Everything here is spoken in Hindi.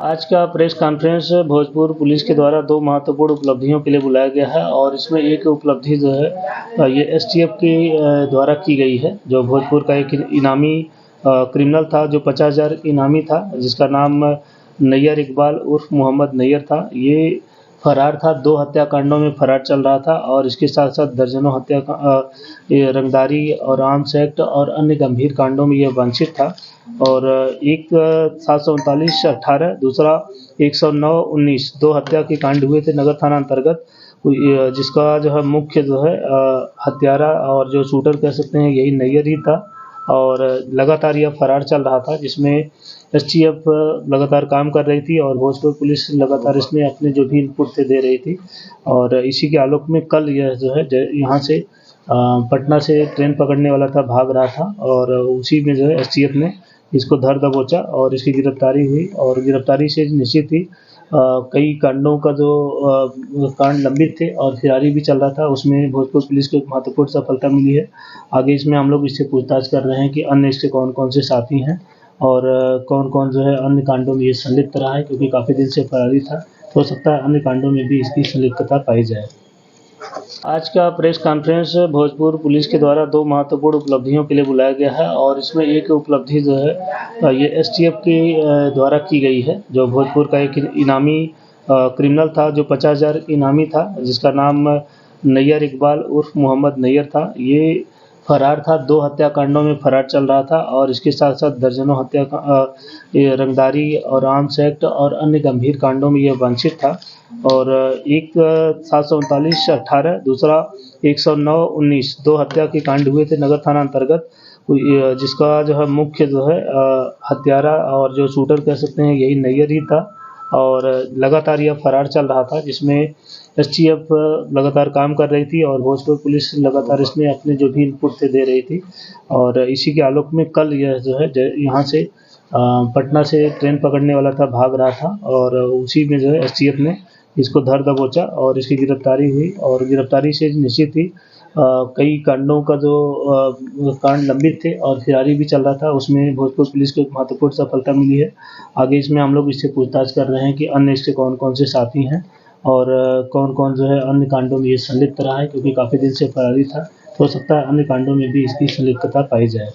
आज का प्रेस कॉन्फ्रेंस भोजपुर पुलिस के द्वारा 2 महत्वपूर्ण उपलब्धियों के लिए बुलाया गया है और इसमें एक उपलब्धि जो है ये एसटीएफ के द्वारा की गई है। जो भोजपुर का एक इनामी क्रिमिनल था, जो 50,000 इनामी था, जिसका नाम नैयर इकबाल उर्फ मोहम्मद नैयर था। ये फरार था, 2 हत्याकांडों में फरार चल रहा था और इसके साथ-साथ दर्जनों ये रंगदारी और आर्म्स एक्ट और अन्य गंभीर कांडों में ये वांछित था। और एक 739-18, दूसरा 109-19 2 हत्या के कांड हुए थे नगर थाना अंतर्गत। जिसका जो है मुख्य जो है हत्यारा और जो शूटर कह सकते हैं यही नैयर ही था और लगातार यह फरार चल रहा था, जिसमें एसटीएफ लगातार काम कर रही थी और भोजपुर पुलिस लगातार इसमें अपने जो भी इनपुट थे दे रही थी। और इसी के आलोक में कल यह जो है यहाँ से पटना से ट्रेन पकड़ने वाला था, भाग रहा था और उसी में जो है एसटीएफ ने इसको धर दबोचा और इसकी गिरफ्तारी हुई। और गिरफ्तारी से निश्चित ही कई कांडों का जो कांड लंबित थे और फरारी भी चल रहा था, उसमें भोजपुर पुलिस को एक महत्वपूर्ण सफलता मिली है। आगे इसमें हम लोग इससे पूछताछ कर रहे हैं कि अन्य इसके कौन-कौन से साथी हैं और कौन-कौन जो है अन्य कांडों में ये संलिप्त रहा है, क्योंकि काफ़ी दिन से फरारी था। तो हो सकता है अन्य कांडों में भी इसकी संलिप्तता पाई जाए। आज का प्रेस कॉन्फ्रेंस भोजपुर पुलिस के द्वारा 2 महत्वपूर्ण उपलब्धियों के लिए बुलाया गया है और इसमें एक उपलब्धि जो है ये एसटीएफ के द्वारा की गई है। जो भोजपुर का एक इनामी क्रिमिनल था, जो 50,000 इनामी था, जिसका नाम नैयर इकबाल उर्फ मोहम्मद नैयर था। ये फरार था, 2 हत्याकांडों में फरार चल रहा था और इसके साथ-साथ दर्जनों ये रंगदारी और आर्म्स एक्ट और अन्य गंभीर कांडों में ये वांछित था। और एक 739-18, दूसरा 109-19 2 हत्या के कांड हुए थे नगर थाना अंतर्गत। जिसका जो है मुख्य जो है हत्यारा और जो शूटर कह सकते हैं यही नैयर ही था और लगातार यह फरार चल रहा था, जिसमें एसटीएफ लगातार काम कर रही थी और भोजपुर पुलिस लगातार इसमें अपने जो भी इनपुट थे दे रही थी। और इसी के आलोक में कल यह जो है यहाँ से पटना से ट्रेन पकड़ने वाला था, भाग रहा था और उसी में जो है एसटीएफ ने इसको धर दबोचा और इसकी गिरफ्तारी हुई। और गिरफ्तारी से निश्चित ही कई कांडों का जो कांड लंबित थे और फरारी भी चल रहा था, उसमें भोजपुर पुलिस को एक महत्वपूर्ण सफलता मिली है। आगे इसमें हम लोग इससे पूछताछ कर रहे हैं कि अन्य इसके कौन-कौन से साथी हैं और कौन-कौन जो है अन्य कांडों में ये संलिप्त रहा है, क्योंकि काफ़ी दिन से फरारी था। तो हो सकता है अन्य कांडों में भी इसकी संलिप्तता पाई जाए।